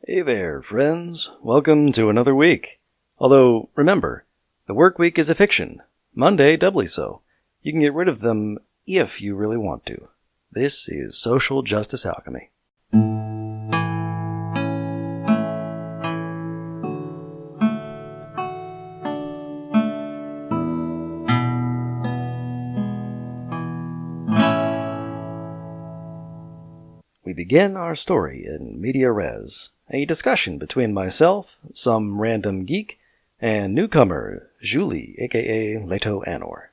Hey there, friends. Welcome to another week. Although, remember, the work week is a fiction. Monday, doubly so. You can get rid of them if you really want to. This is Social Justice Alchemy. We begin our story in media res, a discussion between myself, some random geek, and newcomer Julie, aka Leto Anor.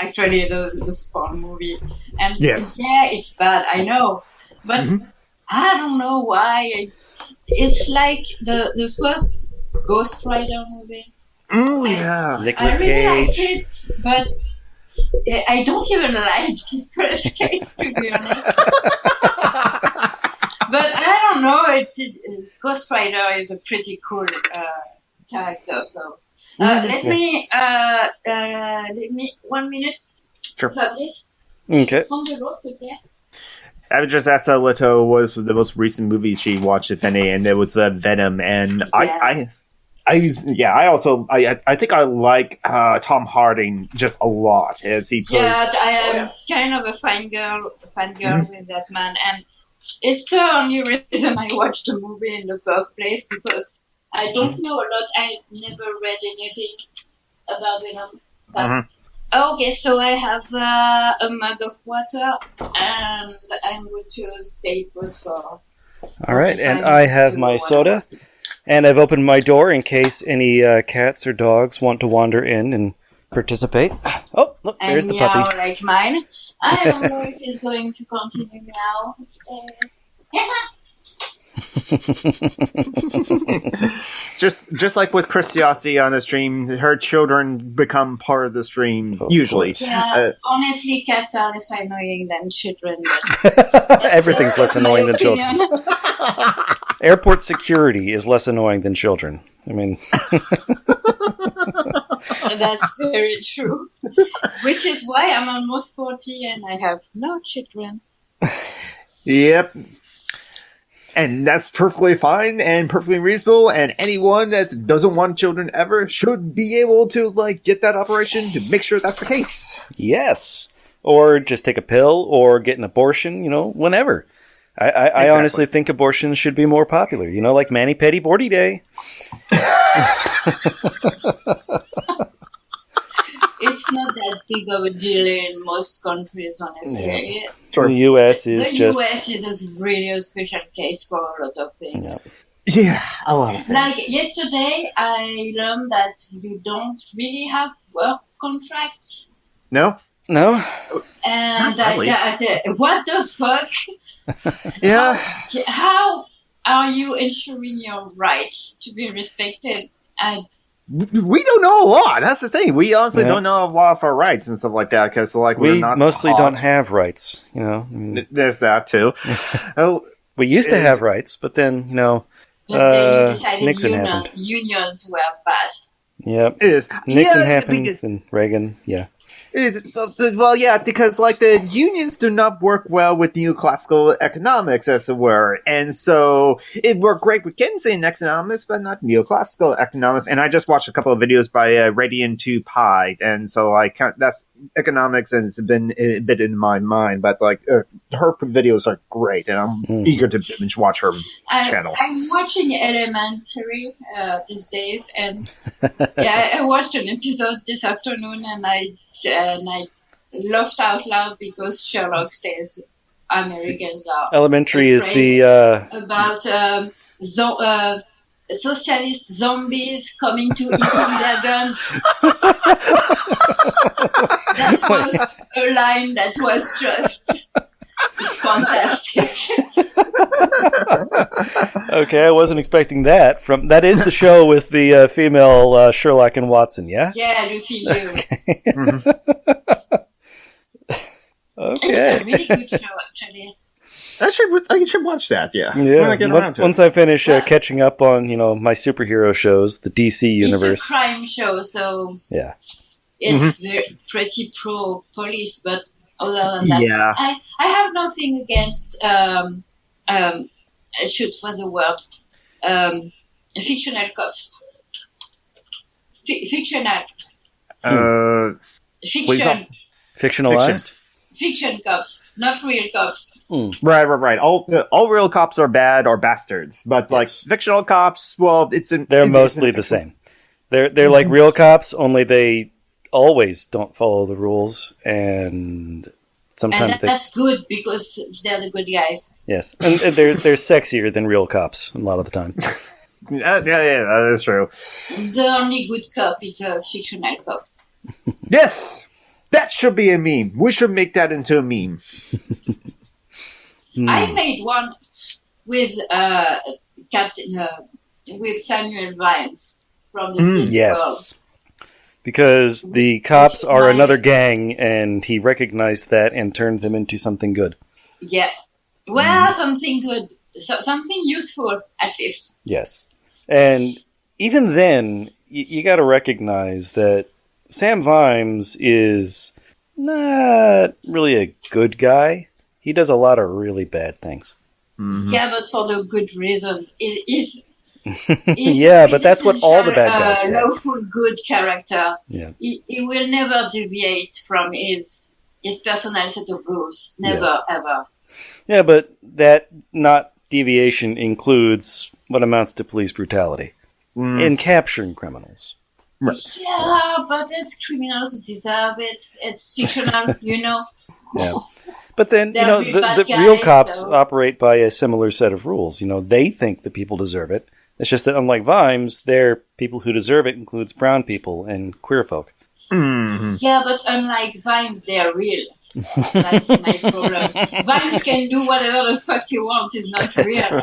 Actually, the Spawn movie, and yes, yeah, it's bad, I know, but I don't know why. It's like the first Ghost Rider movie. Oh yeah, Nicolas I really Cage. like it, but I don't even like Nicolas Cage, to be honest. But I don't know. Ghost Rider is a pretty cool character. So let me 1 minute. Sure. Fabrice. Okay. Prends de l'eau, s'il te plaît. I would just ask Leto what was the most recent movie she watched, if any, and it was Venom. And Yeah. I think I like Tom Hardy just a lot as he plays. Yeah, I am kind of a fangirl with that man, and it's the only reason I watched the movie in the first place, because I don't know a lot. I never read anything about Venom. But, okay, so I have a mug of water, and I'm going to stay put for... Alright, and I have my soda, and I've opened my door in case any cats or dogs want to wander in and participate. Oh, look, there's and the meow puppy. like mine. I don't know if it's going to continue now. Just like with Christiosity on the stream, her children become part of the stream, usually. Yeah, honestly, cats are less annoying than children. But Everything's less annoying than children. opinion. Airport security is less annoying than children. I mean... That's very true. Which is why I'm almost 40 and I have no children. Yep. And that's perfectly fine and perfectly reasonable, and anyone that doesn't want children ever should be able to, get that operation to make sure that's the case. Yes. Or just take a pill or get an abortion, whenever. I honestly think abortions should be more popular, like Mani-Pedi Bordy Day. It's not that big of a deal in most countries, honestly. Yeah. The U.S. is the US is really a special case for a lot of things. Yeah, a lot of things. Like yesterday, I learned that you don't really have work contracts. No? No? And Not really. What the fuck? Yeah. How are you ensuring your rights to be respected? And We don't know a lot. That's the thing. We honestly don't know a lot of our rights and stuff like that, because we're we not mostly taught. don't have rights, I mean, There's that too. we used to have rights, but then, then you decided Nixon happened. unions were bad. Yep. It is. Nixon Yeah, happened, because- then Reagan, yeah. Well, yeah, because the unions do not work well with neoclassical economics, as it were, and so it worked great with Keynesian economics, but not neoclassical economics. And I just watched a couple of videos by Radiant 2 Pi, and so that's economics, and it's been a bit in my mind. But her videos are great, and I'm eager to binge watch her channel. I'm watching Elementary these days, and I watched an episode this afternoon, and I laughed out loud because Sherlock says Americans are Elementary is the about socialist zombies coming to eat their guns. That was a line that was just fantastic. Okay, I wasn't expecting that. That is the show with the female Sherlock and Watson, yeah? Yeah, Lucy Liu. Okay. It's a really good show, actually. I should watch that. Yeah. Yeah. When I get around to it. Once I finish catching up on my superhero shows, the DC universe. It's a crime show, so yeah, it's pretty pro police. But other than that, Yeah. I have nothing against shoot for the world. fictional cops. Fictional. Please Fiction. Fictionalized? Fiction cops, not real cops. Right. All real cops are bad or bastards, but like fictional cops, well, they're mostly the same. They're like real cops, only they always don't follow the rules, and sometimes that's good because they're the good guys. Yes, and they're sexier than real cops a lot of the time. Yeah, that is true. The only good cop is a fictional cop. Yes! That should be a meme. We should make that into a meme. I made one with with Samuel Vimes from the Discworld. Yes. Because the cops are another gang, and he recognized that and turned them into something good. Yeah. Well, something good. Something useful, at least. Yes. And even then, you got to recognize that Sam Vimes is not really a good guy. He does a lot of really bad things. Mm-hmm. Yeah, but for the good reasons. It is. Yeah, but that's what all the bad guys say. Lawful good character. Yeah. He will never deviate from his personal set of rules. Never, ever. Yeah, but that not deviation includes what amounts to police brutality in capturing criminals. Right. Yeah, but it's criminals who deserve it. It's fictional, you know. Yeah. But then, They're the real cops operate by a similar set of rules. They think the people deserve it. It's just that unlike Vimes, their people who deserve it includes brown people and queer folk. Mm-hmm. Yeah, but unlike Vimes, they're real. That's my problem. Vimes can do whatever the fuck he wants. He's not real.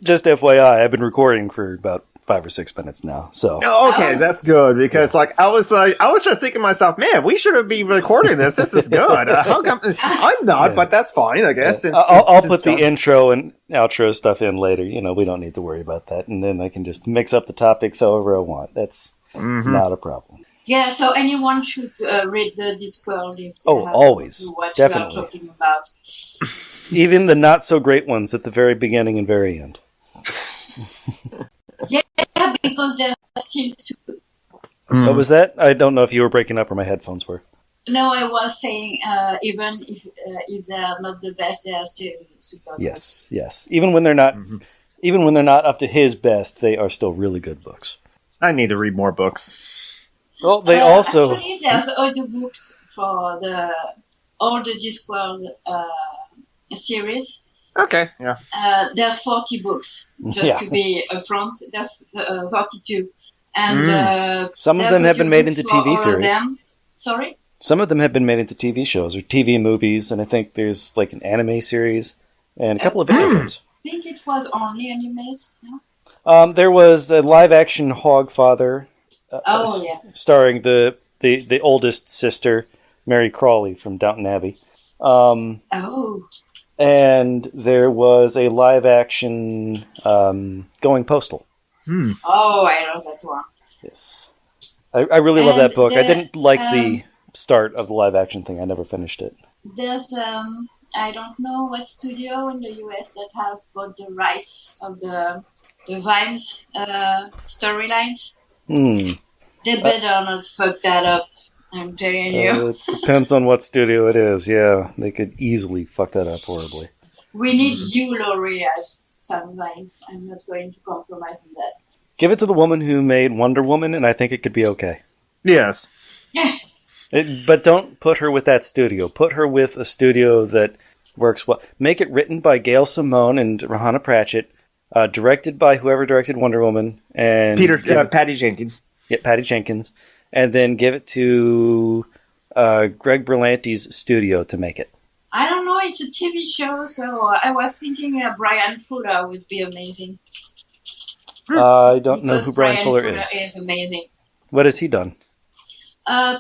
Just FYI, I've been recording for about 5 or 6 minutes now. So okay, that's good because I was just thinking to myself, man, we should be recording this. This is good. How come I'm not? Yeah. But that's fine, I guess. Yeah. I'll put the intro and outro stuff in later. We don't need to worry about that, and then I can just mix up the topics however I want. That's not a problem. Yeah, so anyone should read the Discworld if always, what definitely. we are talking about. Even the not so great ones at the very beginning and very end. Yeah, because they're still super. What was that? I don't know if you were breaking up or my headphones were. No, I was saying even if they're not the best, they are still super. Yes. Even when they're not, up to his best, they are still really good books. I need to read more books. Well, they also. Actually, there's audiobooks for all the Discworld series. Okay, yeah. There's 40 books, just to be upfront. There's 42. And some of them have been made into TV series. Sorry? Some of them have been made into TV shows or TV movies, and I think there's like an anime series and a couple of video games. I think it was only animes, no? There was a live-action Hogfather starring the oldest sister, Mary Crawley from Downton Abbey. And there was a live-action Going Postal. Oh, I love that one. Yes. I really love that book. I didn't like the start of the live-action thing. I never finished it. There's, I don't know what studio in the US that has bought the rights of the Vimes storylines. They better not fuck that up. I'm telling you. It depends on what studio it is. Yeah, they could easily fuck that up horribly. We need you, Laurie, as Sam Vimes. I'm not going to compromise on that. Give it to the woman who made Wonder Woman, and I think it could be okay. Yes. But don't put her with that studio. Put her with a studio that works well. Make it written by Gail Simone and Rahana Pratchett, directed by whoever directed Wonder Woman, and Patty Jenkins. Yeah, Patty Jenkins. And then give it to Greg Berlanti's studio to make it. I don't know, it's a TV show, so I was thinking Brian Fuller would be amazing. I don't know who Brian Fuller is. Brian Fuller is amazing. What has he done?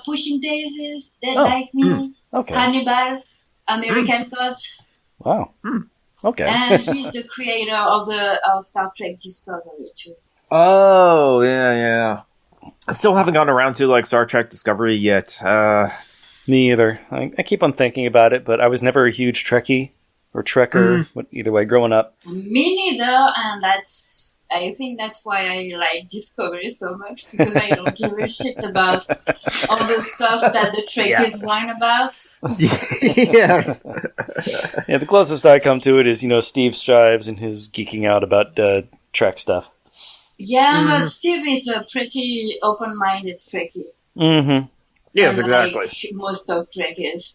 Pushing Daisies, Dead Like Me, Hannibal, American Gods. Wow. Okay. And he's the creator of Star Trek Discovery, too. Oh, yeah. I still haven't gotten around to Star Trek Discovery yet. Me either. I keep on thinking about it, but I was never a huge Trekkie, or Trekker, either way, growing up? Me neither, and I think that's why I like Discovery so much, because I don't give a shit about all the stuff that the Trekkies whine about. Yes. Yeah, the closest I come to it is, Steve Strives and his geeking out about Trek stuff. Yeah, but Steve is a pretty open-minded Trekkie. Mm-hmm. Yes, exactly. Like most of Trekkies.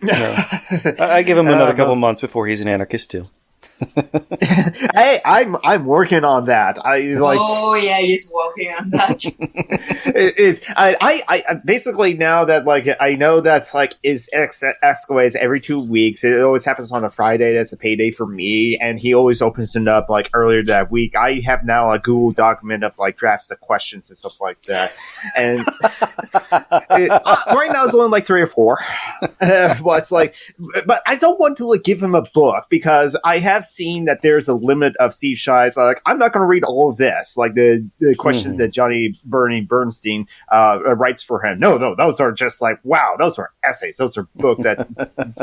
No. I give him another couple months before he's an anarchist too. Hey, I'm working on that. Oh yeah, he's working on that. I basically now that I know that is escalates every 2 weeks. It always happens on a Friday. That's a payday for me, and he always opens it up earlier that week. I have now a Google document of drafts of questions and stuff like that, and right now it's only 3 or 4. But but I don't want to give him a book because I have seen that there's a limit of Steve Shives. I'm not going to read all of this, the questions that Johnny Bernstein writes for him. No, those are just wow, those are essays. Those are books that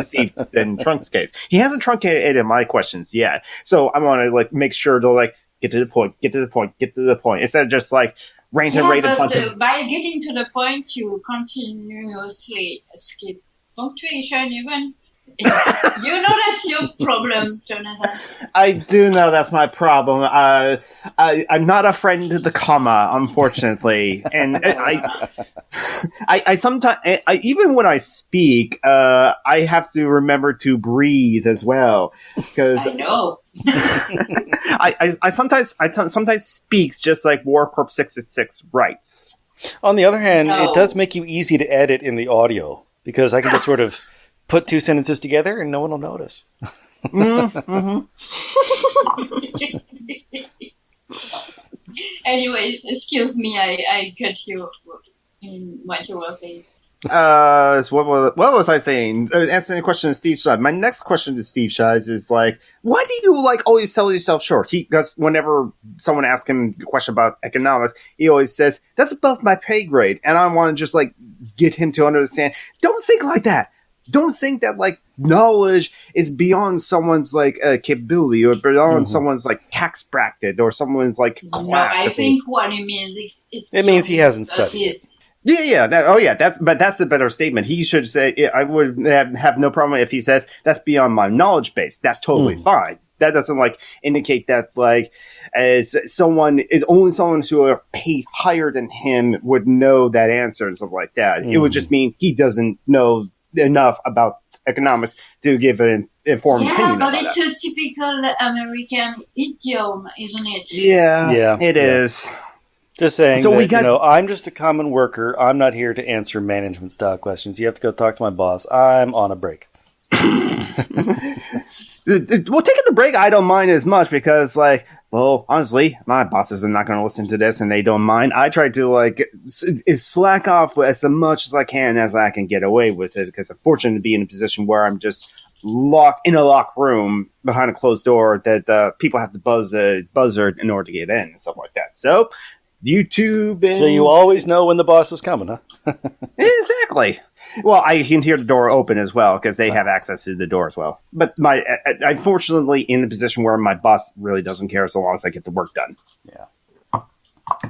Steve then truncates. He hasn't truncated my questions yet, so I want to make sure to get to the point, instead of just rant and rave and punch. By getting to the point, you continuously skip punctuation even. You know that's your problem, Jonathan. I do know that's my problem. I'm not a friend of the comma, unfortunately, and I sometimes, even when I speak, I have to remember to breathe as well. Because I know. I sometimes speaks just like War Corp 666 writes. On the other hand, it does make you easy to edit in the audio because I can just sort of put 2 sentences together and no one will notice. Mm-hmm. Anyway, excuse me, I cut you in what you were saying. So what was I saying? Answering the question to Steve Shives. My next question to Steve Shives is why do you always sell yourself short? Because whenever someone asks him a question about economics, he always says, that's above my pay grade. And I want to just get him to understand, don't think like that. Don't think that knowledge is beyond someone's capability or beyond someone's tax bracket or someone's class. No, I think what it means is it means he hasn't studied. Yeah. That's a better statement. He should say, I would have no problem if he says that's beyond my knowledge base. That's totally fine. That doesn't indicate that as someone who are paid higher than him would know that answer and stuff like that. It would just mean he doesn't know enough about economics to give an informed opinion. Yeah, but it's a typical American idiom, isn't it? Yeah, it is. Just saying I'm just a common worker. I'm not here to answer management style questions. You have to go talk to my boss. I'm on a break. Well, taking the break, I don't mind as much because, honestly, my bosses are not going to listen to this and they don't mind. I try to, slack off as much as I can get away with it because I'm fortunate to be in a position where I'm just locked in a locked room behind a closed door that people have to buzz a buzzer in order to get in and stuff like that. So, YouTube and... So you always know when the boss is coming, huh? Exactly. Well, I can hear the door open as well because they have access to the door as well. But I'm fortunately in the position where my boss really doesn't care so long as I get the work done. Yeah.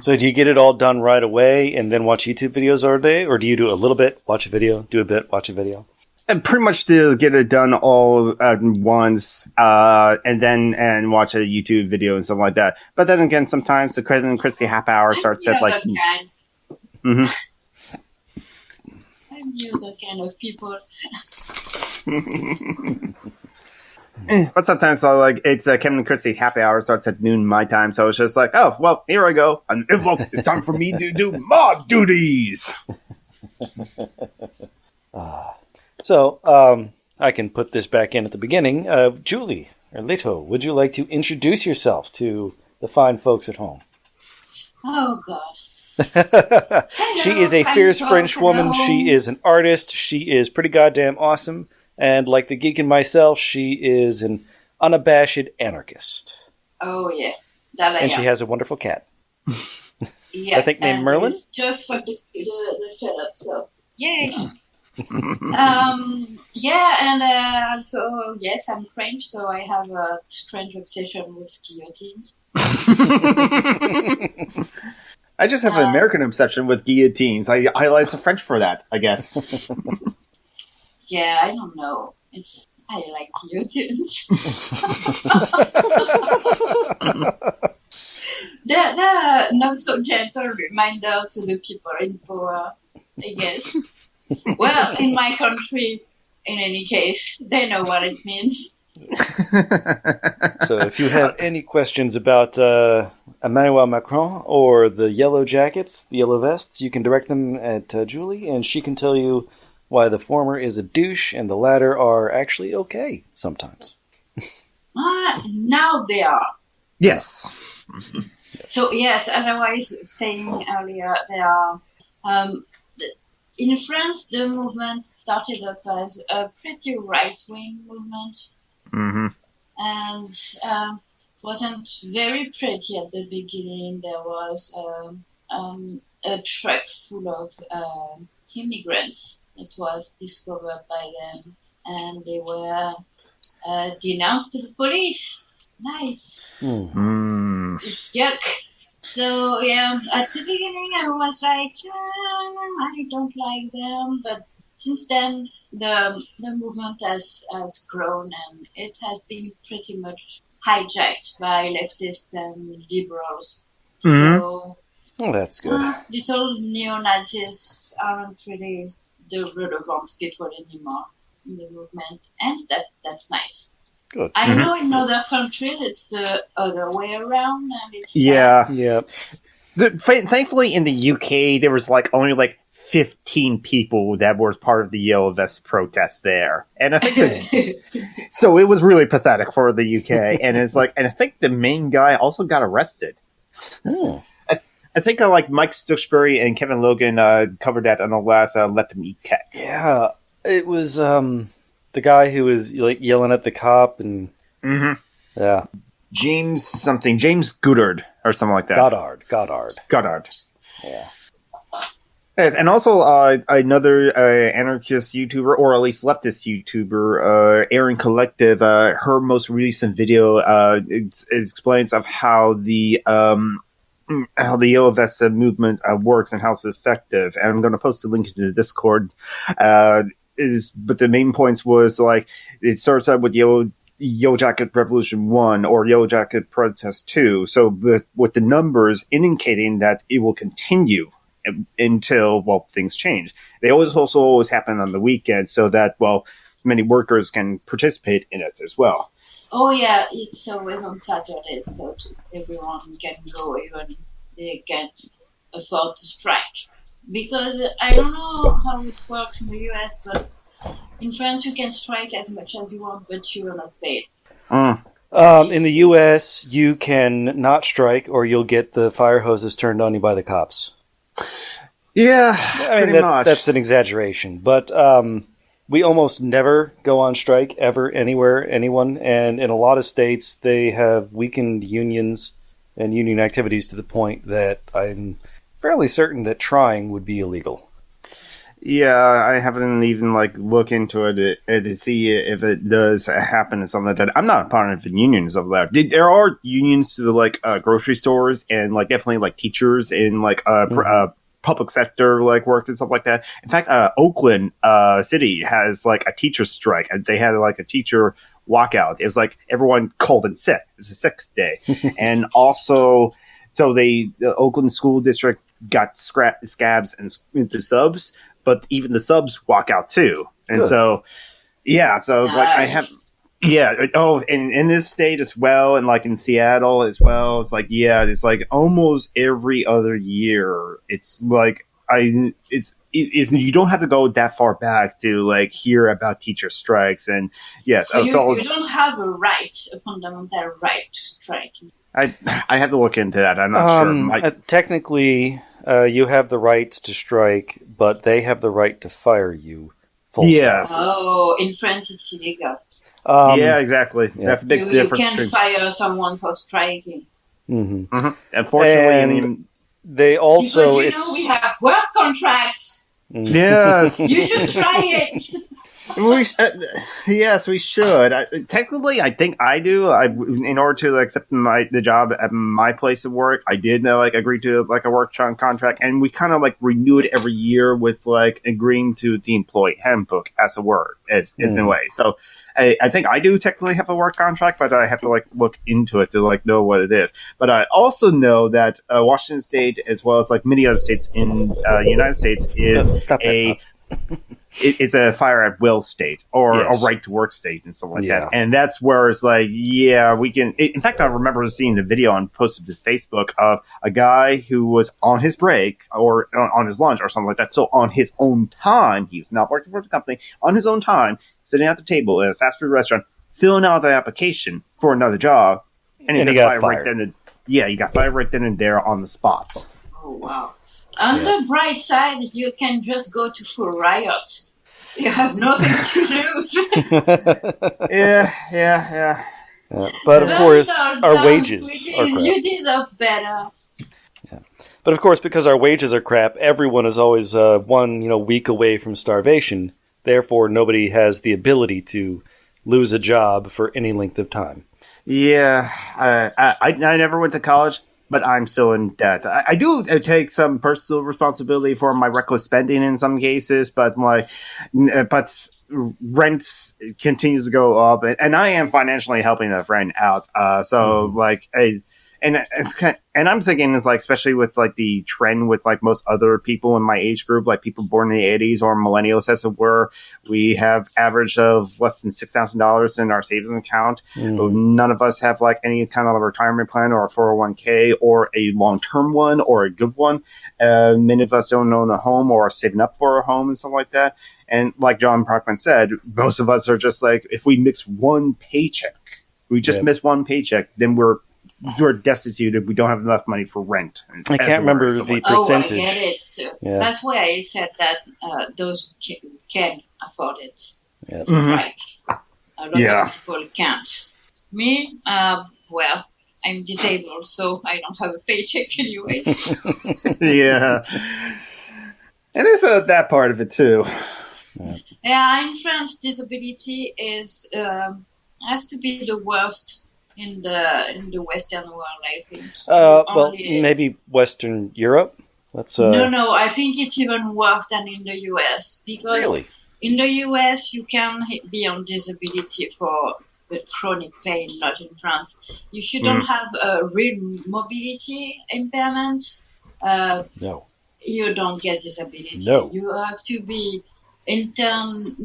So do you get it all done right away and then watch YouTube videos all day? Or do you do a little bit, watch a video, do a bit, watch a video? And pretty much to get it done all at once, and watch a YouTube video and stuff like that. But then again, sometimes the Credit and Christie half hour starts at I'm you the kind of people. But sometimes it's Kevin and Christie happy hour starts at noon my time, so it's just oh well, here I go. It's time for me to do my duties. So I can put this back in at the beginning. Julie or Leto, would you like to introduce yourself to the fine folks at home? Oh God. Hello, she is a fierce French woman. She is an artist. She is pretty goddamn awesome. And like the geek and myself, she is an unabashed anarchist. Oh, yeah. That I and am. She has a wonderful cat. Yeah. I think named Merlin? Just for the shut up, so yay. Yeah, and also, yes, I'm French, so I have a strange obsession with guillotines. I just have an American obsession with guillotines. I idolize the French for that, I guess. Yeah, I don't know. I like guillotines. They're not so gentle reminder to the people in power, I guess. Well, in my country, in any case, they know what it means. So if you have any questions about Emmanuel Macron or the yellow jackets, the yellow vests, you can direct them at Julie, and she can tell you why the former is a douche and the latter are actually okay sometimes. Now they are. Yes. So yes, as I was saying earlier, they are. In France, the movement started up as a pretty right-wing movement, and wasn't very pretty at the beginning. There was a truck full of immigrants that was discovered by them, and they were denounced to the police. Nice. Yuck. So yeah, at the beginning I was like, I don't like them, but since then the movement has grown and it has been pretty much hijacked by leftists and liberals. So That's good. little neo-Nazis aren't really the relevant people anymore in the movement, and that's nice. Good. I know in other countries it's the other way around, and it's Yeah. Thankfully, in the UK, there was only 15 people that were part of the Yellow Vest protest there, and I think so. It was really pathetic for the UK, and and I think the main guy also got arrested. I think Mike Stewksbury and Kevin Logan covered that on the last Let Them Eat Cake. Yeah, it was the guy who was yelling at the cop and yeah. James Goddard or something like that. Goddard. Yeah. And also another anarchist YouTuber, or at least leftist YouTuber, Aaron Collective. Her most recent video it explains of how the Yellow Vest movement works and how it's effective. And I'm going to post a link to the Discord. But the main points was it starts out with Yellow Jacket Revolution 1 or Yellow Jacket Protest 2. So with the numbers indicating that it will continue until, things change. They always happen on the weekend so that, many workers can participate in it as well. Oh yeah, it's always on Saturdays, so everyone can go even if they can't afford to strike. Because I don't know how it works in the US, but in France you can strike as much as you want, but you are not paid. In the US, you can not strike or you'll get the fire hoses turned on you by the cops. Yeah, I mean, that's an exaggeration, but we almost never go on strike, ever, anywhere, anyone, and in a lot of states, they have weakened unions and union activities to the point that I'm fairly certain that trying would be illegal. Yeah, I haven't even look into it to see if it does happen or something like that. I'm not a part of the unions of that. There are unions to grocery stores and definitely teachers in public sector work and stuff like that. In fact, Oakland City has a teacher strike. They had a teacher walkout. It was everyone called in sick. It's a sick day, and also so the Oakland school district got scabs into subs. But even the subs walk out too. And Good. So, yeah, so it's I have, in this state as well, and in Seattle as well, it's it's almost every other year. It's you don't have to go that far back to hear about teacher strikes. And yes, so you don't have a fundamental right to strike. I have to look into that. I'm not sure. Technically, you have the right to strike, but they have the right to fire you. Yes. Oh, in France it's illegal. Yeah, exactly. Yeah. That's a big difference. You can fire someone for striking. Unfortunately, they also because we have work contracts. Yes. You should try it. Yes, we should. Technically, I think I do. In order to accept the job at my place of work, I did agree to a work contract, and we kind of renew it every year with agreeing to the employee handbook as a word, as in a way. So I think I do technically have a work contract, but I have to look into it to know what it is. But I also know that Washington State, as well as many other states in the United States, is it's a fire at will state or a right to work state and stuff like that. And that's where it's we can. In fact, I remember seeing the video posted to Facebook of a guy who was on his break or on his lunch or something like that. So on his own time, he was not working for the company, on his own time, sitting at the table at a fast food restaurant, filling out the application for another job. And he got fired right then and he got fired right then and there on the spot. Oh, wow. On the bright side, you can just go to full riot. You have nothing to lose. Yeah. But of course, our wages are crap. You deserve better. Yeah. But of course, because our wages are crap, everyone is always 1 week away from starvation. Therefore, nobody has the ability to lose a job for any length of time. Yeah, I never went to college, but I'm still in debt. I do take some personal responsibility for my reckless spending in some cases, but rent continues to go up, and I am financially helping a friend out. And I'm thinking it's especially with the trend with most other people in my age group, people born in the 80s or millennials as it were, we have average of less than $6,000 in our savings account. None of us have any kind of retirement plan or a 401k or a long-term one or a good one. Many of us don't own a home or are saving up for a home and stuff like that. And like John Brockman said, most of us are just if we miss one paycheck, miss one paycheck, then we're destitute if we don't have enough money for rent. I can't remember the percentage. Oh, I get it. So that's why I said that those can afford it. Yes. Right. A lot of people can't. Me, well, I'm disabled, so I don't have a paycheck anyway. Yeah. And there's that part of it too. Yeah, in France, disability has to be the worst in the Western world, I think. Well, maybe Western Europe. No, I think it's even worse than in the US because in the US you can be on disability for the chronic pain, not in France. If you don't have a real mobility impairment, no, you don't get disability. No, you have to be interned.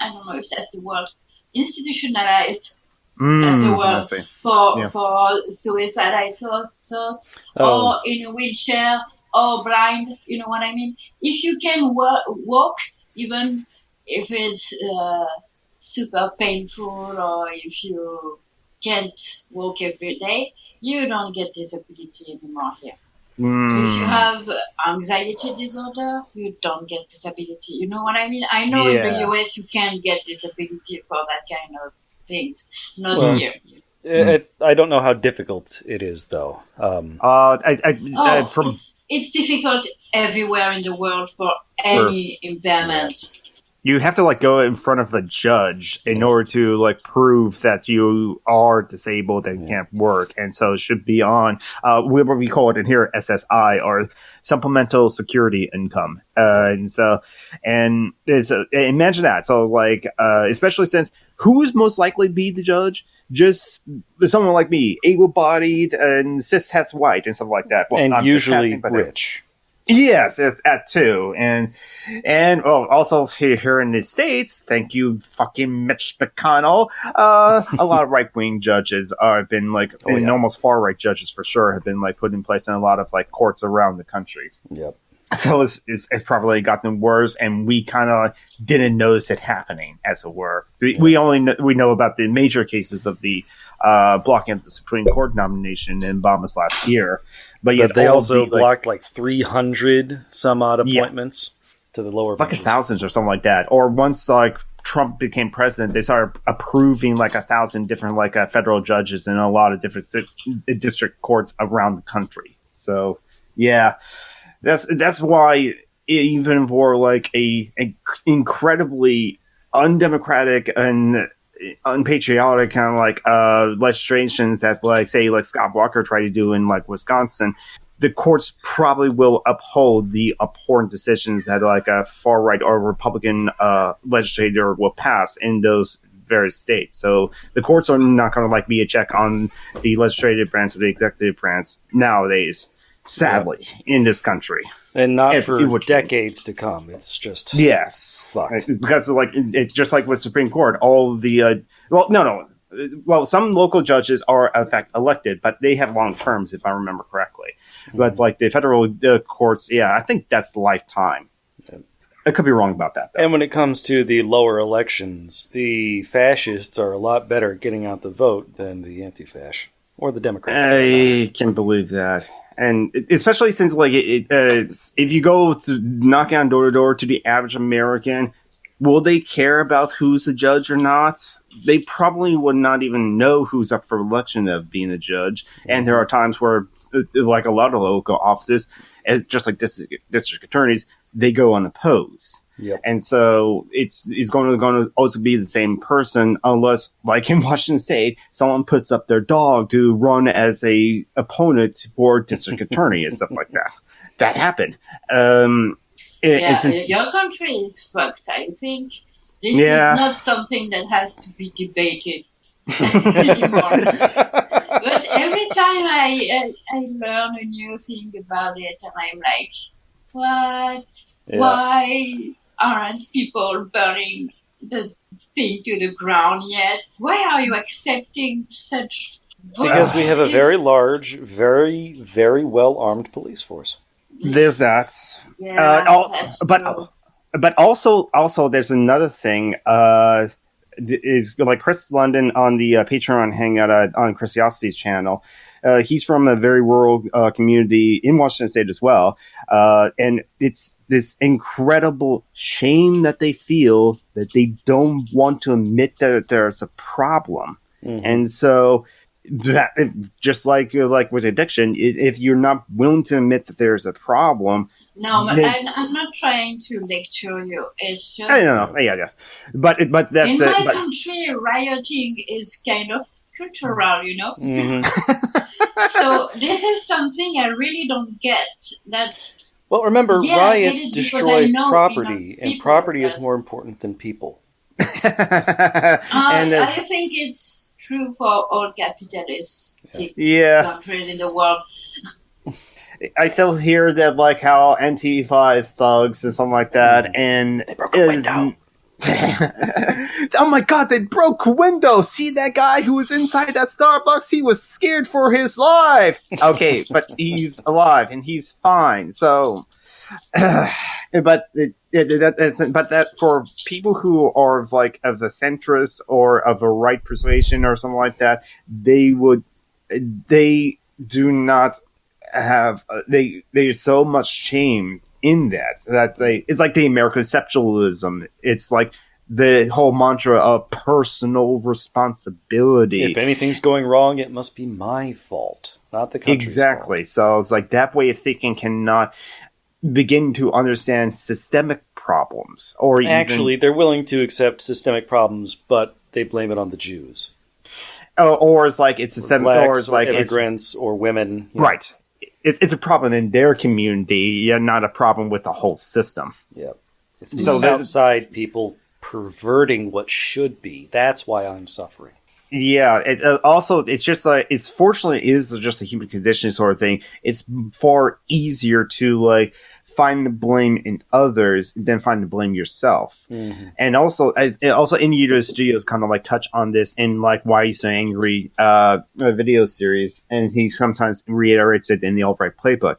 I don't know if that's the word. Institutionalized. That's the word for suicidal thoughts, or in a wheelchair, or blind. You know what I mean? If you can walk, even if it's super painful, or if you can't walk every day, you don't get disability anymore here. If you have anxiety disorder, you don't get disability. You know what I mean? I know in the US you can get disability for that kind of things, not here. I don't know how difficult it is, though. It's difficult everywhere in the world for any impairment. You have to go in front of a judge in order to prove that you are disabled and can't work, and so it should be on what we call it in here SSI, or supplemental security income. Imagine that. So especially since who is most likely to be the judge? Just someone like me, able-bodied and cis-het white and stuff like that. Well, and usually rich. Yes, that too, and also here in the States, thank you, fucking Mitch McConnell. A lot of right-wing judges have been almost far-right judges for sure have been put in place in a lot of courts around the country. Yep. So it's probably gotten worse, and we kind of didn't notice it happening, as it were. We know about the major cases of the blocking of the Supreme Court nomination in Obama's last year, but they also blocked 300 some odd appointments to the lower benches. Thousands or something like that. Or once Trump became president, they started approving 1,000 different federal judges in a lot of different district courts around the country. So yeah. That's why even for like a incredibly undemocratic and unpatriotic kind of like legislations that like say like Scott Walker tried to do in like Wisconsin, the courts probably will uphold the abhorrent decisions that like a far right or Republican legislator will pass in those various states. So the courts are not going to like be a check on the legislative branch or the executive branch nowadays, sadly, in this country. And not for decades to come. It's just fucked. Because like it's just like with Supreme Court, all the some local judges are in fact elected, but they have long terms, if I remember correctly. Mm-hmm. But like the federal courts, I think that's lifetime. Yeah. I could be wrong about that, though. And when it comes to the lower elections, the fascists are a lot better at getting out the vote than the anti-fasc or the Democrats. I can believe that. And especially since, like, if you go to knock on door to door to the average American, will they care about who's the judge or not? They probably would not even know who's up for election of being a judge. And there are times where, like a lot of local offices, just like district attorneys, they go unopposed. Yep. And so it's going to also be the same person unless, like in Washington State, someone puts up their dog to run as a opponent for district attorney and stuff like that. That happened. Your country is fucked, I think. This is not something that has to be debated anymore. But every time I learn a new thing about it, and I'm like, what? Yeah. Why aren't people burning the thing to the ground yet? Why are you accepting such... Because we have a very large, very, very well-armed police force. There's that. Yeah, but also there's another thing. Is like Chris London on the Patreon hangout on Chrisiossity's channel. He's from a very rural community in Washington State as well. And it's this incredible shame that they feel that they don't want to admit that there's a problem. Mm-hmm. And so that, just like with addiction, if you're not willing to admit that there's a problem... No, but I'm not trying to lecture you. It's just... I don't know. Yeah, yes. But that's... In my country, rioting is kind of cultural, you know? Mm-hmm. So this is something I really don't get. Well, remember, riots destroy property, and property is more important than people. I think it's true for all capitalist countries in the world. I still hear that, like, how Antifa is thugs and something like that, and... They broke a window. Oh my god, they broke a window! See that guy who was inside that Starbucks? He was scared for his life! Okay, but he's alive, and he's fine, so... but that for people who are, like, of the centrist or of a right persuasion or something like that, they do not... there's so much shame in that it's like the American exceptionalism. It's like the whole mantra of personal responsibility. If anything's going wrong, it must be my fault, not the country's exactly fault. So it's like that way of thinking cannot begin to understand systemic problems, or actually they're willing to accept systemic problems, but they blame it on the Jews, or it's like it's systemic, or it's like immigrants or women, right. It's a problem in their community, not a problem with the whole system. Yeah. It's these outside people perverting what should be. That's why I'm suffering. Yeah. It's just like, it's fortunately is just a human condition sort of thing. It's far easier to like find the blame in others than find the blame yourself. Mm-hmm. And also in Udo Studios kind of like touch on this in like Why Are You So Angry video series, and he sometimes reiterates it in the Albright playbook.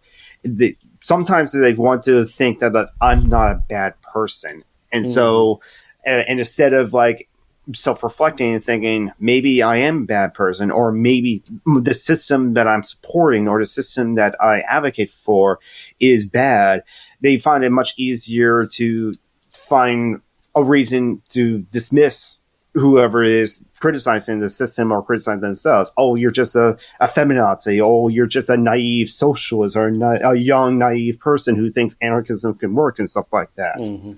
Sometimes they want to think that I'm not a bad person, and so and instead of like self-reflecting and thinking maybe I am a bad person, or maybe the system that I'm supporting or the system that I advocate for is bad, they find it much easier to find a reason to dismiss whoever is criticizing the system or criticizing themselves. Oh, you're just a feminazi. Oh, you're just a naive socialist or a young naive person who thinks anarchism can work and stuff like that. Mm-hmm.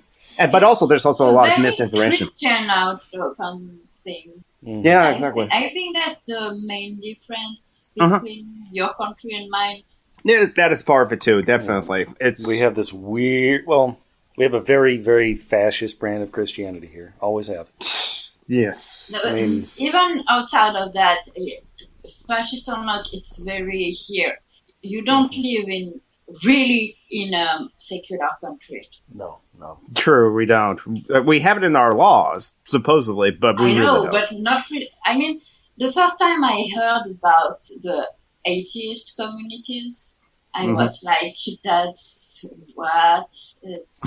But also, there's also a lot of misinformation. Christian outlook on things. Mm-hmm. Yeah, exactly. I think that's the main difference between your country and mine. Yeah, that is part of it too. Definitely, We have this weird. Well, we have a very, very fascist brand of Christianity here. Always have. Yes. No, I mean, even outside of that, fascist or not, it's very here. You don't live really in a secular country. No. True, we don't. We have it in our laws, supposedly, but we I know, really don't. but not really. I mean, the first time I heard about the atheist communities, I was like, that's what?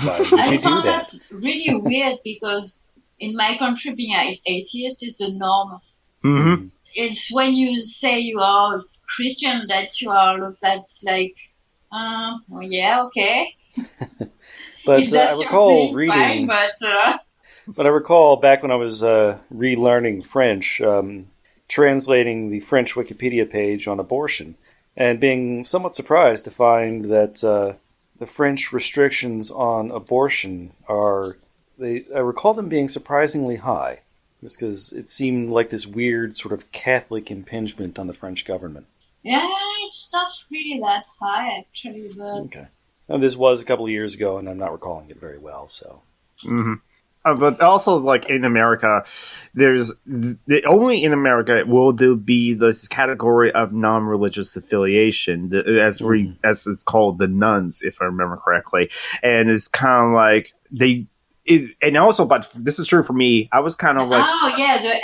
Why would you I do found that? that really weird because in my country, being an atheist is the norm. Mm-hmm. It's when you say you are Christian that you are looked at like, well, yeah, okay. But I recall fine, reading. but I recall back when I was relearning French, translating the French Wikipedia page on abortion, and being somewhat surprised to find that the French restrictions on abortion I recall them being surprisingly high, just because it seemed like this weird sort of Catholic impingement on the French government. yeah, it's not really that high actually, but Okay. Now, this was a couple of years ago, and I'm not recalling it very well, so... Mm-hmm. But also, like in America, only in America will there be this category of non-religious affiliation, as it's called, the nuns, if I remember correctly, and it's kind of like and also, but this is true for me. I was kind of like, oh yeah, the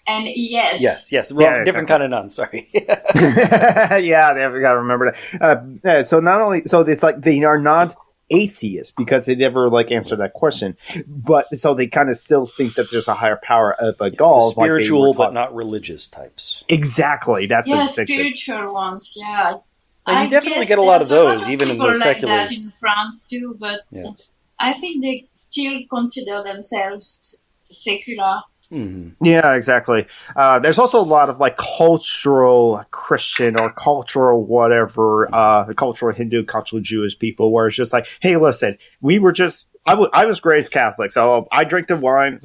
NONES. Yes. Well, different kind of nuns. Sorry. yeah, I gotta remember that. So not only, so it's like they are not atheists because they never like answer that question, but so they kind of still think that there's a higher power of a God, Spiritual, like but not religious types. Exactly, that's Yeah, the spiritual ones. Yeah, And you definitely get a lot of those, even in the secular. Like that in France too, but I think they still consider themselves secular. Mm-hmm. Yeah, exactly. There's also a lot of like cultural Christian or cultural whatever, cultural Hindu, cultural Jewish people, where it's just like, hey, listen, we were just. I was raised Catholic, so I drink the wine.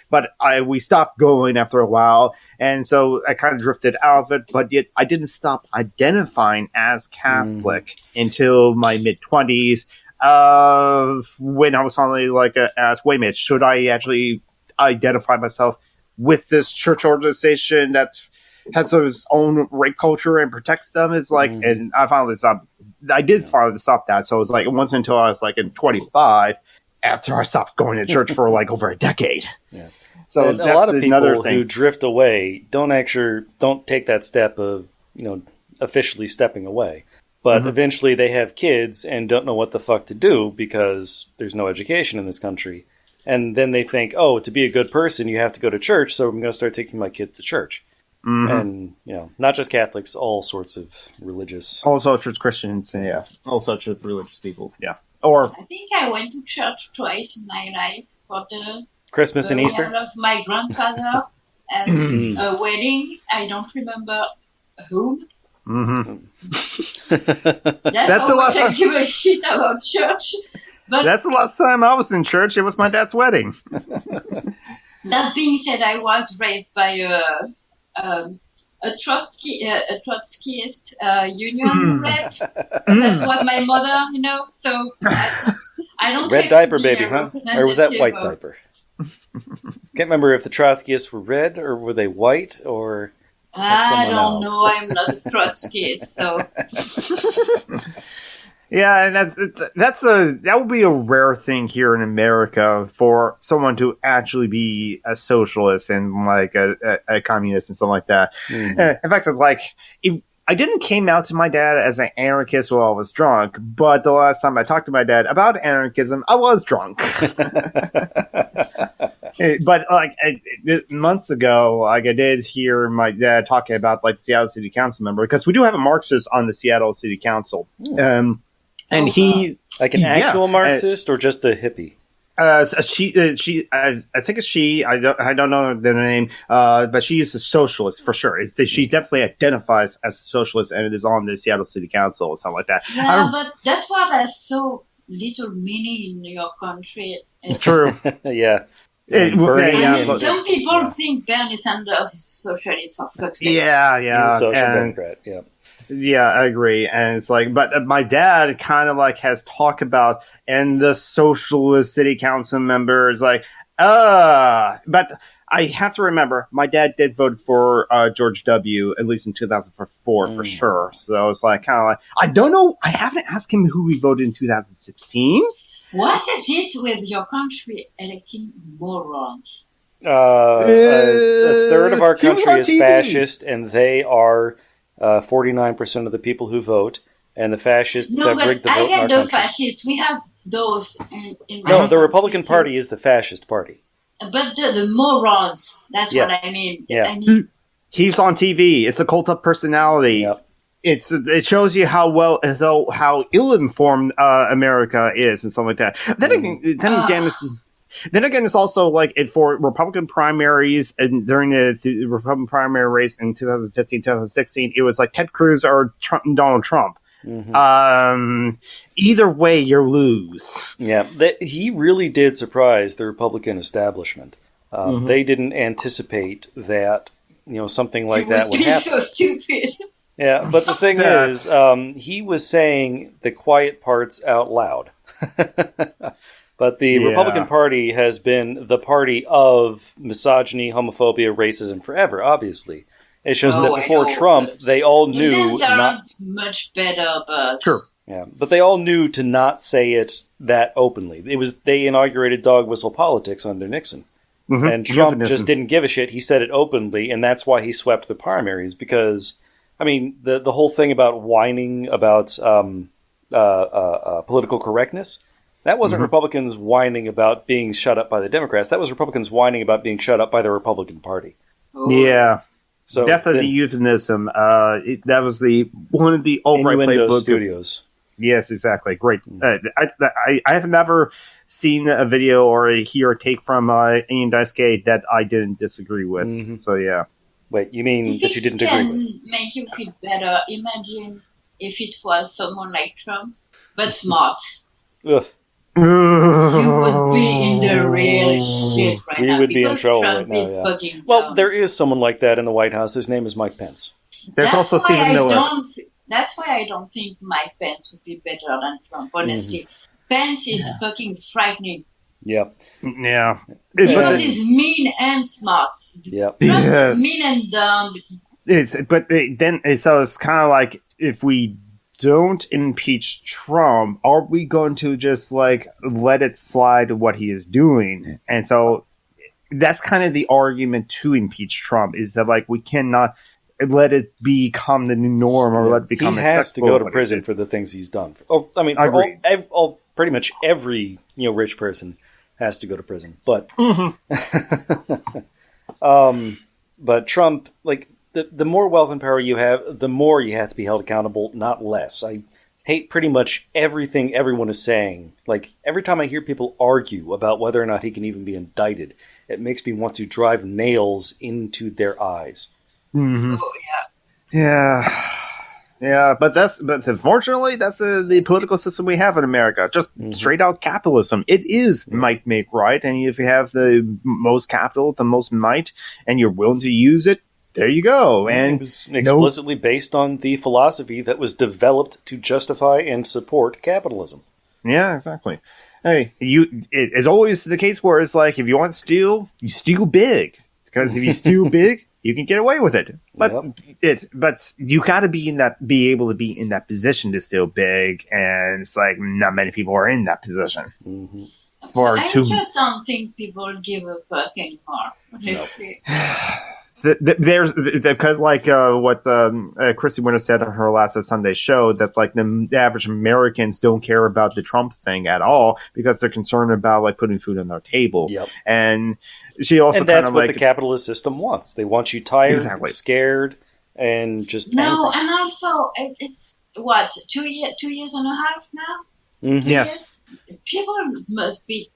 But we stopped going after a while, and so I kind of drifted out of it. But yet, I didn't stop identifying as Catholic until my mid-20s, when I was finally like asked, wait a minute, should I actually identify myself with this church organization that has its own rape culture and protects them? Is like, and I finally stopped. I did finally stop that. So it was like it wasn't until I was like in 25 after I stopped going to church for like over a decade. Yeah. So and that's a lot of people thing. who drift away don't take that step of officially stepping away. But eventually they have kids and don't know what the fuck to do because there's no education in this country. And then they think, oh, to be a good person, you have to go to church, so I'm going to start taking my kids to church. And, not just Catholics, all sorts of religious... All sorts of Christians, yeah. All sorts of religious people, yeah. Or I think I went to church twice in my life for the Christmas and Easter? of my grandfather and a wedding. I don't remember whom. That's how much I give a shit about church. But that's the last time I was in church. It was my dad's wedding. That being said, I was raised by a Trotskyist union rep. That was my mother, so I don't Red diaper baby, huh? Or was that white diaper? Can't remember if the Trotskyists were red, or were they white, or... I don't know, I'm not a Trotskyist, so... Yeah, and that would be a rare thing here in America for someone to actually be a socialist and like a communist and something like that. In fact, it's like I didn't came out to my dad as an anarchist while I was drunk, but the last time I talked to my dad about anarchism, I was drunk. But like months ago, like I did hear my dad talking about like the Seattle City Council member, because we do have a Marxist on the Seattle City Council. And he... Like an actual Marxist or just a hippie? I think it's she. I don't know their name. But she is a socialist for sure. She definitely identifies as a socialist, and it is on the Seattle City Council or something like that. Yeah, but that's what has so little meaning in your country. True. Yeah. Some people think Bernie Sanders is a socialist for fuck's sake. Yeah. He's a social democrat. Yeah. Yeah, I agree. And it's like, but my dad kind of like has talked about, and the socialist city council members but I have to remember, my dad did vote for George W. at least in 2004 for sure. So it's like kind of like, I don't know. I haven't asked him who he voted in 2016. What is it with your country electing morons? A third of our country is fascist, and they are 49% of the people who vote, and the fascists have rigged the vote in our country. Fascists. We have those in my No, the Republican Party is the fascist party. But the morons, that's what I mean. Yeah. I mean, he's on TV. It's a cult of personality. Yep. It shows you how ill-informed America is and stuff like that. Then again, it's also like for Republican primaries and during the Republican primary race in 2015, 2016, it was like Ted Cruz or Donald Trump. Mm-hmm. Either way, you lose. Yeah, he really did surprise the Republican establishment. They didn't anticipate that something like that would happen. So stupid. Yeah, but the thing is, he was saying the quiet parts out loud. But the Republican Party has been the party of misogyny, homophobia, racism forever, obviously. It's just that before Trump, they all knew not much better, but sure. Yeah, but they all knew to not say it that openly. They inaugurated dog whistle politics under Nixon. Mm-hmm. And Trump just didn't give a shit. He said it openly, and that's why he swept the primaries, because the whole thing about whining about political correctness, that wasn't Republicans whining about being shut up by the Democrats. That was Republicans whining about being shut up by the Republican Party. Yeah. So definitely euphemism. That was one of the alt-right playbook studios. Yes, exactly. Great. I have never seen a video or hear a take from Ian Daisuke that I didn't disagree with. Mm-hmm. So yeah. Wait, you mean that you didn't agree with? Make you feel better. Imagine if it was someone like Trump, but smart. Ugh. You would be in the real shit right now. We would be in trouble Trump right now, yeah. Well, there is someone like that in the White House. His name is Mike Pence. There's also Stephen Miller. That's why I don't think Mike Pence would be better than Trump, honestly. Mm-hmm. Pence is fucking frightening. Yep. Yeah. Because he's mean and smart. Yep. Trump is mean and dumb. So it's kind of like, if we don't impeach Trump, are we going to just let it slide what he is doing? And so that's kind of the argument to impeach Trump, is that we cannot let it become the new norm, or let it become acceptable. He has to go to prison for the things he's done. Pretty much every rich person has to go to prison. But but Trump, the more wealth and power you have, the more you have to be held accountable, not less. I hate pretty much everything everyone is saying. Every time I hear people argue about whether or not he can even be indicted, it makes me want to drive nails into their eyes. Mm-hmm. Oh, yeah. Yeah, but unfortunately, that's the political system we have in America. Just straight out capitalism. It is might make right, and if you have the most capital, the most might, and you're willing to use it, there you go. And it was explicitly based on the philosophy that was developed to justify and support capitalism. Yeah, exactly. Hey, it's always the case where it's if you want to steal, you steal big. Because if you steal big, you can get away with it. But but you got to be able to be in that position to steal big, and it's not many people are in that position. Mm-hmm. I just don't think people give a fuck anymore. Honestly. There's because what Christy Winter said on her last Sunday show, that the average Americans don't care about the Trump thing at all, because they're concerned about putting food on their table. Yep. And she also that's what the capitalist system wants. They want you tired, scared, and just angry. And also it's what 2 years and a half now. Mm-hmm. Yes. People must be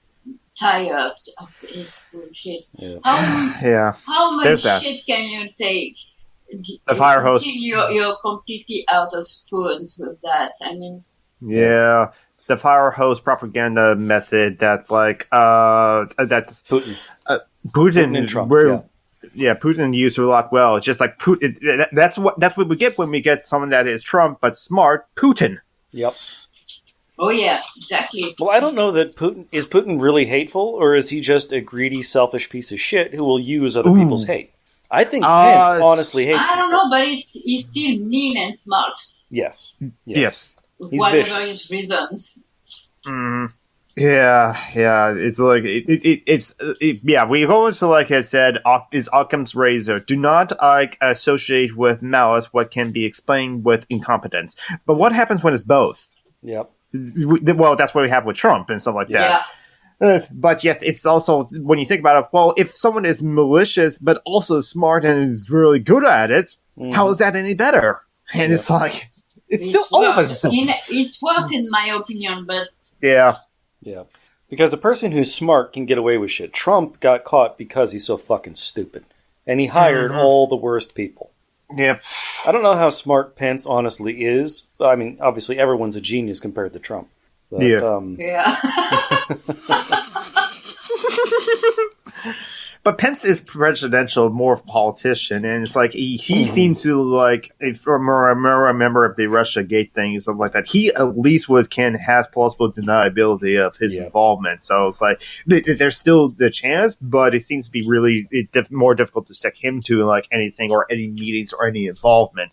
tired of his bullshit. Yeah. How There's much that. shit can you take? The fire hose. You're completely out of spoons with that. I mean, Yeah. The fire hose propaganda method that's that's Putin. Putin and Trump, Putin used a lot well. It's just like Putin. That's what we get when we get someone that is Trump but smart. Putin. Yep. oh yeah, exactly. Well, I don't know that is Putin really hateful, or is he just a greedy, selfish piece of shit who will use other people's hate? I think Pence honestly hates I don't people. know, but he's still mean and smart. Yes. Yes. He's whatever vicious. his reasons. Yeah. It's like we go into, like I said, is Occam's razor. Do not associate with malice what can be explained with incompetence. But what happens when it's both? Yep. Well, that's what we have with Trump and stuff like that. Yeah. But yet, it's also, when you think about it, well, if someone is malicious but also smart and is really good at it, how is that any better? And it's like, it's still worse. over. It's worse in my opinion, but Yeah. Yeah. Because a person who's smart can get away with shit. Trump got caught because he's so fucking stupid. And he hired all the worst people. Yep. I don't know how smart Pence honestly is. I mean, obviously everyone's a genius compared to Trump. But, yeah. But Pence is presidential, more of a politician, and it's like he seems to, like, if I'm a member of the Russia Gate thing and stuff like that, he at least has plausible deniability of his involvement. So it's like there's still the chance, but it seems to be really more difficult to stick him to like anything or any meetings or any involvement.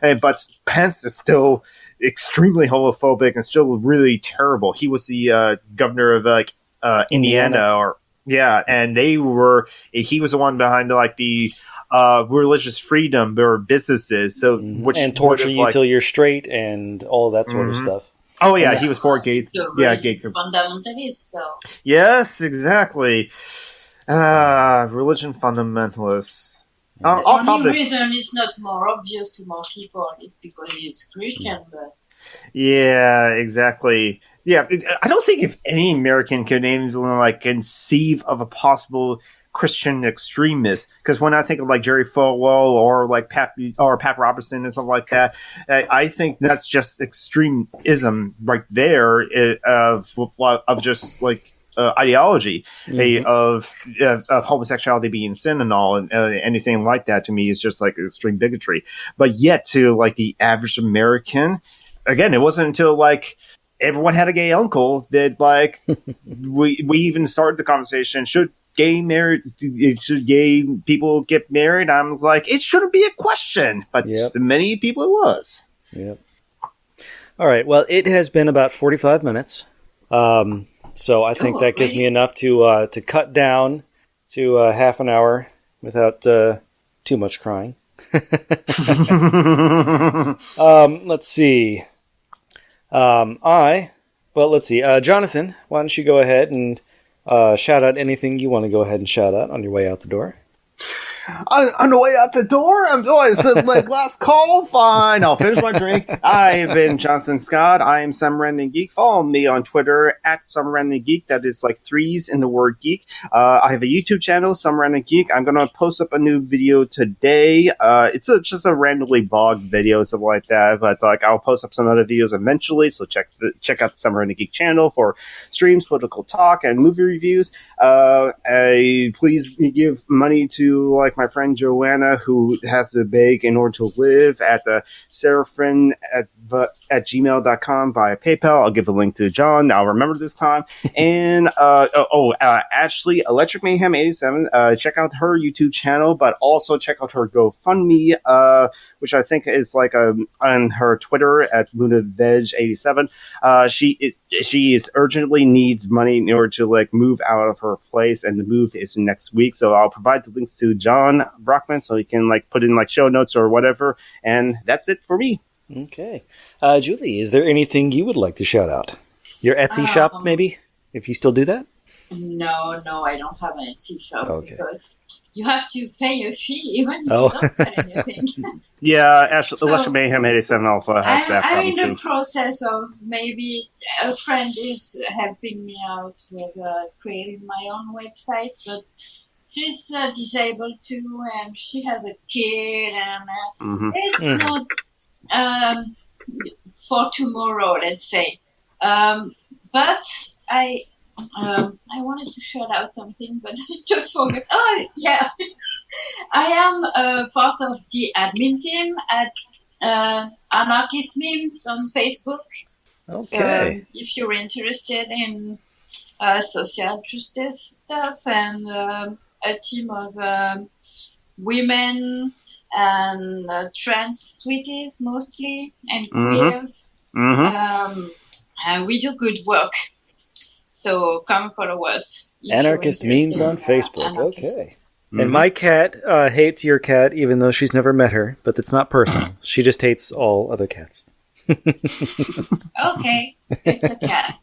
But Pence is still extremely homophobic and still really terrible. He was the governor of Indiana. And he was the one behind like the religious freedom or businesses. So which and torture you till you're straight and all that sort of stuff. Oh yeah, he was for gay. Gay fundamentalist. So. Yes, exactly. Religion fundamentalists. The only reason it's not more obvious to more people is because it's Christian, but. Yeah, exactly. Yeah, I don't think if any American could even like conceive of a possible Christian extremist, because when I think of like Jerry Falwell or like Pat Robertson and stuff like that, I think that's just extremism right there of just like ideology of homosexuality being sin and all, and anything like that to me is just like extreme bigotry. But yet to like the average American. Again, it wasn't until like everyone had a gay uncle that like we even started the conversation. Should gay people get married? I'm like, it shouldn't be a question, but to many people it was. Yep. All right. Well, it has been about 45 minutes, so I think that gives me enough to cut down to half an hour without too much crying. Let's see. Let's see. Jonathan, why don't you go ahead and shout out anything you want to go ahead and shout out on your way out the door? On the way out the door, I'm doing like last call. Fine, I'll finish my drink. I've been Jonathan Scott. I am Some Random Geek. Follow me on Twitter at Some Random Geek. That is like 3s in the word geek. I have a YouTube channel, Some Random Geek. I'm gonna post up a new video today. It's just a randomly bogged video, something like that. But like I'll post up some other videos eventually. So check out the Some Random Geek channel for streams, political talk, and movie reviews. Please give money to like my friend Joanna, who has to beg in order to live, at the Seraphin at gmail.com via PayPal. I'll give a link to John. I'll remember this time. And Ashley, Electric Mayhem 87. Check out her YouTube channel, but also check out her GoFundMe, which I think is like on her Twitter at LunaVeg87. She is urgently needs money in order to like move out of her place, and the move is next week. So I'll provide the links to John Brockman so you can like put in like show notes or whatever. And that's it for me. Okay. Julie, is there anything you would like to shout out? Your Etsy shop, maybe? If you still do that? No, I don't have an Etsy shop because you have to pay a fee when you Oh. don't sell anything. Yeah, So- Electro Mayhem 87 Alpha has that I'm problem in too. the process of maybe a friend is helping me out with creating my own website, but she's disabled too, and she has a kid, and Mhm. it's Mhm. not for tomorrow, let's say. But I wanted to shout out something, but I just forgot. Oh, yeah. I am part of the admin team at Anarchist Memes on Facebook. Okay. If you're interested in social justice stuff and a team of women and trans sweeties mostly and queers, and we do good work. So come follow us. if you're Anarchist memes interested on in, Facebook. anarchism. Okay. And my cat hates your cat, even though she's never met her. But it's not personal. She just hates all other cats. Okay, it's a cat.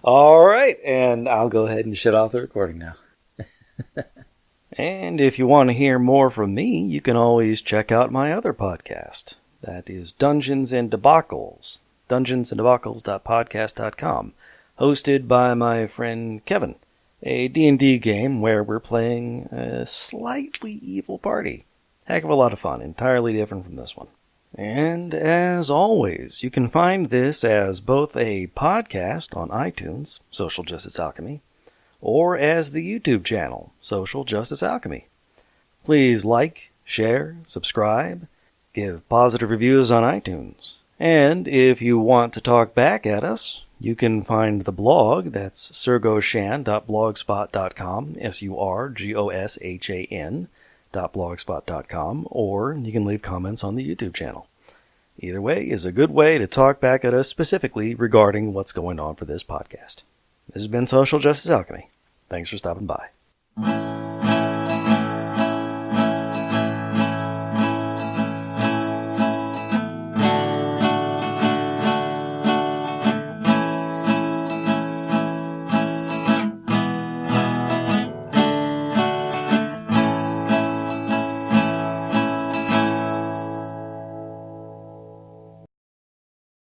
All right, and I'll go ahead and shut off the recording now. And if you want to hear more from me, you can always check out my other podcast. That is Dungeons and Debacles, dungeonsanddebacles.podcast.com, hosted by my friend Kevin, a D&D game where we're playing a slightly evil party. Heck of a lot of fun, entirely different from this one. And as always, you can find this as both a podcast on iTunes, Social Justice Alchemy, or as the YouTube channel, Social Justice Alchemy. Please like, share, subscribe, give positive reviews on iTunes. And if you want to talk back at us, you can find the blog, that's surgoshan.blogspot.com, surgoshan.blogspot.com, or you can leave comments on the YouTube channel. Either way is a good way to talk back at us specifically regarding what's going on for this podcast. This has been Social Justice Alchemy. Thanks for stopping by.